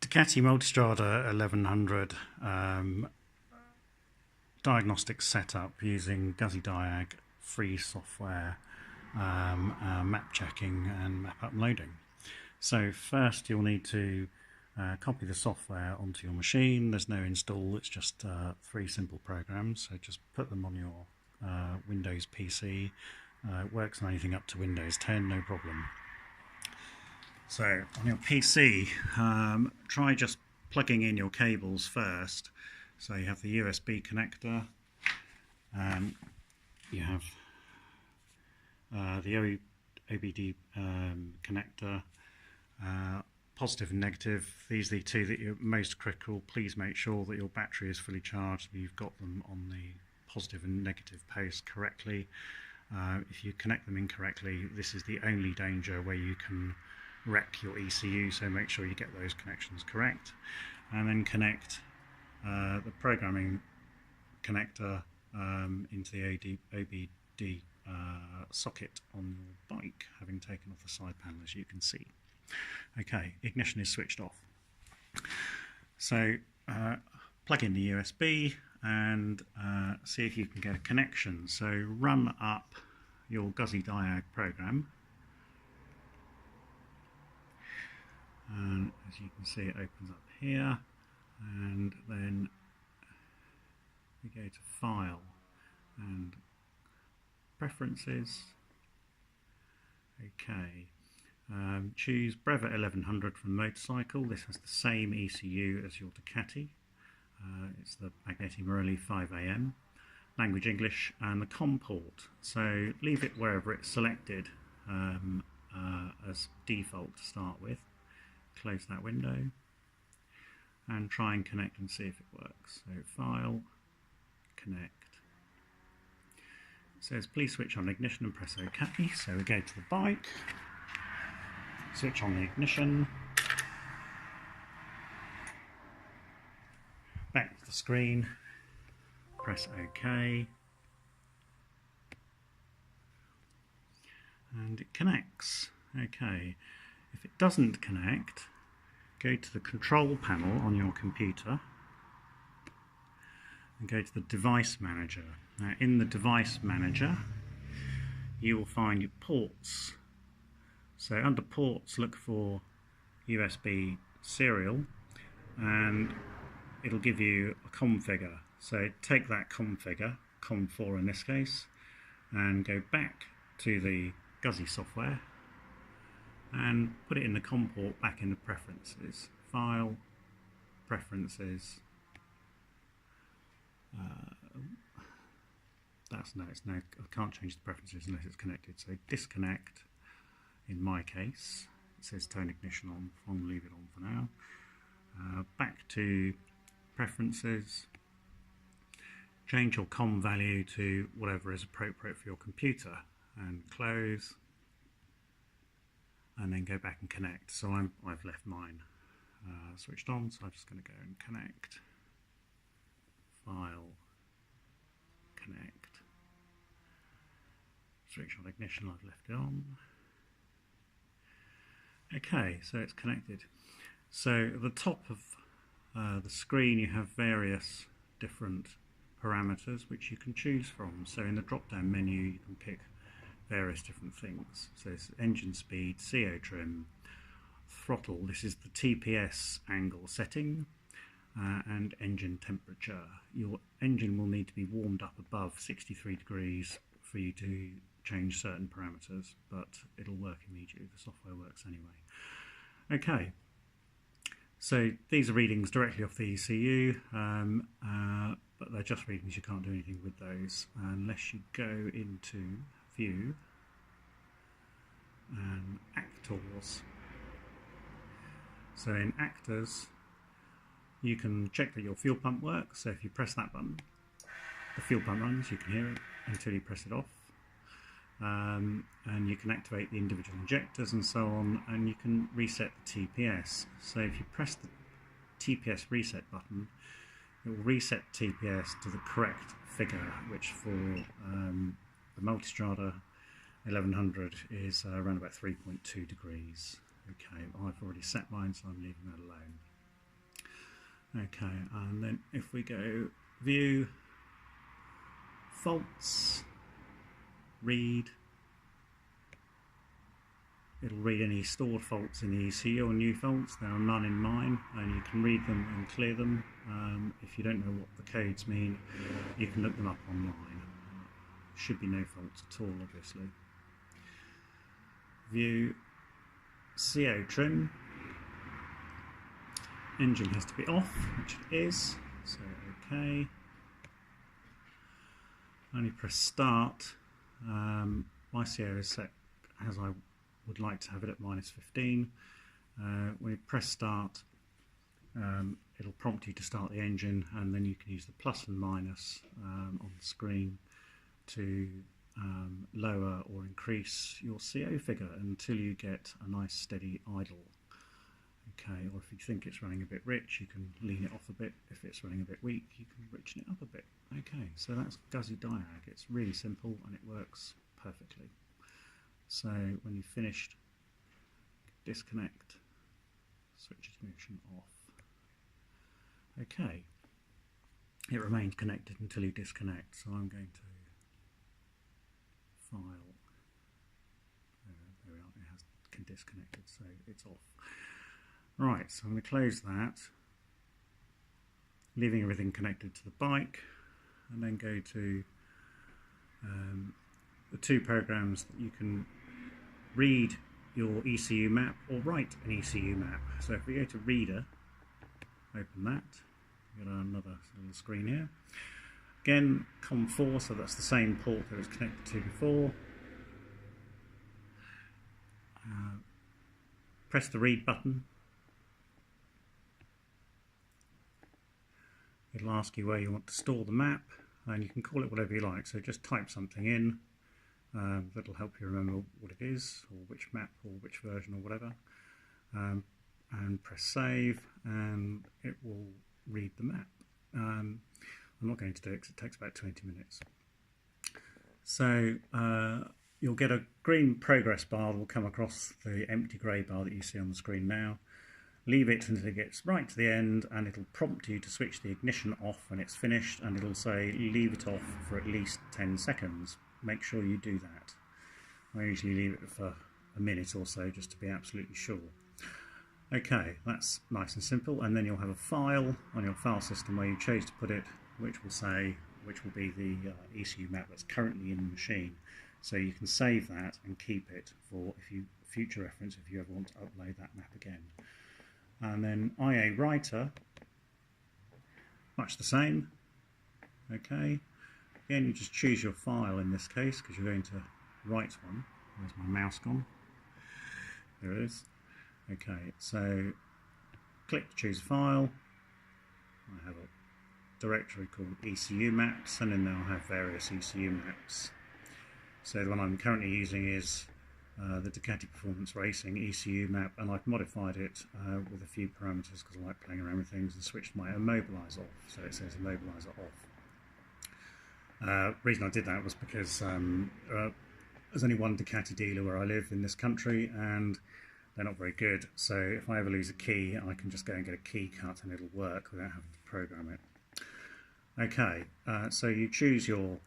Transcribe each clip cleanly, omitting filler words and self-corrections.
Ducati Multistrada 1100 diagnostics setup using Guzzi diag, free software, map checking and map uploading. So first you'll need to copy the software onto your machine. There's no install, it's just 3 simple programs, so just put them on your Windows PC. It works on anything up to Windows 10, no problem. So on your PC, try just plugging in your cables first. So you have the USB connector, you have the OBD connector, positive and negative. These are the 2 that are most critical. Please make sure that your battery is fully charged, that you've got them on the positive and negative post correctly. If you connect them incorrectly, this is the only danger where you can wreck your ECU, so make sure you get those connections correct. And then connect the programming connector into the OBD socket on your bike, having taken off the side panel, as you can see. Okay, ignition is switched off. So plug in the USB and see if you can get a connection. So run up your Guzzi diag program, and as you can see it opens up here, and then we go to File and Preferences. Okay, choose Brevet 1100 from Motorcycle. This has the same ECU as your Ducati. It's the Magneti Marelli 5AM. Language English, and the COM port. So leave it wherever it's selected as default to start with. Close that window and try and connect and see if it works. So File, Connect. It says please switch on ignition and press OK. So we go to the bike, switch on the ignition, back to the screen, press OK, and it connects. Okay, if it doesn't connect, go to the control panel on your computer and go to the device manager. Now in the device manager you will find your ports. So under ports look for USB serial and it'll give you a configure. So take that configure, COM4 in this case, and go back to the Guzzi software and put it in the COM port back in the preferences. File, Preferences. I can't change the preferences unless it's connected. So disconnect. In my case, it says turn ignition on. I'll leave it on for now. Back to Preferences. Change your COM value to whatever is appropriate for your computer, and close, and then go back and connect. So I've left mine switched on, so I'm just going to go and connect. File, Connect. Switch on ignition, I've left it on. Okay, so it's connected. So at the top of the screen you have various different parameters which you can choose from. So in the drop down menu you can pick various different things. So it's engine speed, CO trim, throttle, this is the TPS angle setting, and engine temperature. Your engine will need to be warmed up above 63 degrees for you to change certain parameters, but it'll work immediately. The software works anyway. Okay, so these are readings directly off the ECU, but they're just readings, you can't do anything with those unless you go into View and Actors. So in Actors you can check that your fuel pump works. So if you press that button, the fuel pump runs, you can hear it until you press it off. And you can activate the individual injectors and so on, and you can reset the TPS. So if you press the TPS reset button, it will reset TPS to the correct figure, which for the Multistrada 1100 is around about 3.2 degrees. Okay, I've already set mine, so I'm leaving that alone. Okay, and then if we go view, faults, read, it'll read any stored faults in the ECU or new faults. There are none in mine, and you can read them and clear them. If you don't know what the codes mean, you can look them up online. Should be no faults at all, obviously. View, CO trim. Engine has to be off, which it is, so okay. Only press start. My CO is set as I would like to have it at -15. When you press start, it'll prompt you to start the engine, and then you can use the plus and minus on the screen to lower or increase your CO figure until you get a nice steady idle. Okay, or if you think it's running a bit rich, you can lean it off a bit. If it's running a bit weak, you can richen it up a bit. Okay, so that's Guzzi diag. It's really simple and it works perfectly. So when you've finished, disconnect, switch ignition off. Okay, it remains connected until you disconnect, so I'm going to file, there we are, it has disconnected, so it's off. Right, so I'm going to close that, leaving everything connected to the bike, and then go to the two programs that you can read your ECU map or write an ECU map. So if we go to Reader, open that, we've got another little screen here. Again, COM4, so that's the same port that it was connected to before. Press the read button. It'll ask you where you want to store the map, and you can call it whatever you like. So just type something in that'll help you remember what it is, or which map, or which version, or whatever. And press save, and it will read the map. I'm not going to do it because it takes about 20 minutes. So you'll get a green progress bar that will come across the empty grey bar that you see on the screen now. Leave it until it gets right to the end, and it'll prompt you to switch the ignition off when it's finished, and it'll say leave it off for at least 10 seconds. Make sure you do that. I usually leave it for a minute or so just to be absolutely sure. Okay, that's nice and simple, and then you'll have a file on your file system where you chose to put it, which will be the ECU map that's currently in the machine. So you can save that and keep it for future reference if you ever want to upload that map again. And then IA writer, much the same. Okay, again you just choose your file in this case because you're going to write one. Where's my mouse gone? There it is. Okay, so click to choose a file. I have a directory called ECU maps, and in there I'll have various ECU maps. So the one I'm currently using is the Ducati Performance Racing ECU map, and I've modified it with a few parameters because I like playing around with things, and switched my immobiliser off, so it says immobiliser off. The reason I did that was because there's only one Ducati dealer where I live in this country, and they're not very good, so if I ever lose a key I can just go and get a key cut and it'll work without having to program it. Okay, so you choose your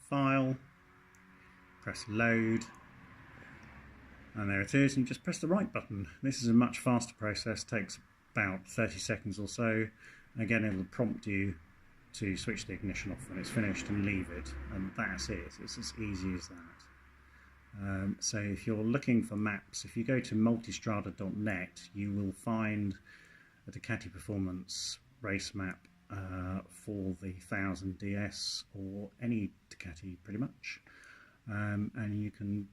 file, press load, and there it is, and you just press the right button. This is a much faster process, takes about 30 seconds or so. Again, it'll prompt you to switch the ignition off when it's finished and leave it, and that's it. It's as easy as that. So if you're looking for maps, if you go to multistrada.net, you will find a Ducati Performance race map for the 1000 DS or any Ducati pretty much, and you can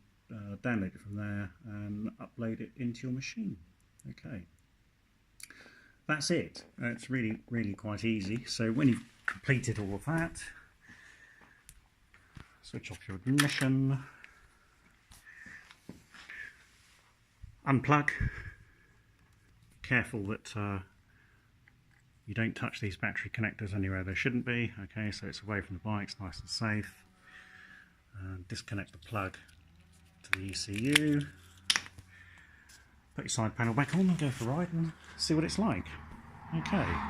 download it from there and upload it into your machine. Okay, that's it. It's really quite easy. So when you've completed all of that, switch off your ignition, unplug. Careful that you don't touch these battery connectors anywhere they shouldn't be. Okay, so it's away from the bike, it's nice and safe. Disconnect the plug to the ECU. Put your side panel back on and go for a ride and see what it's like. Okay.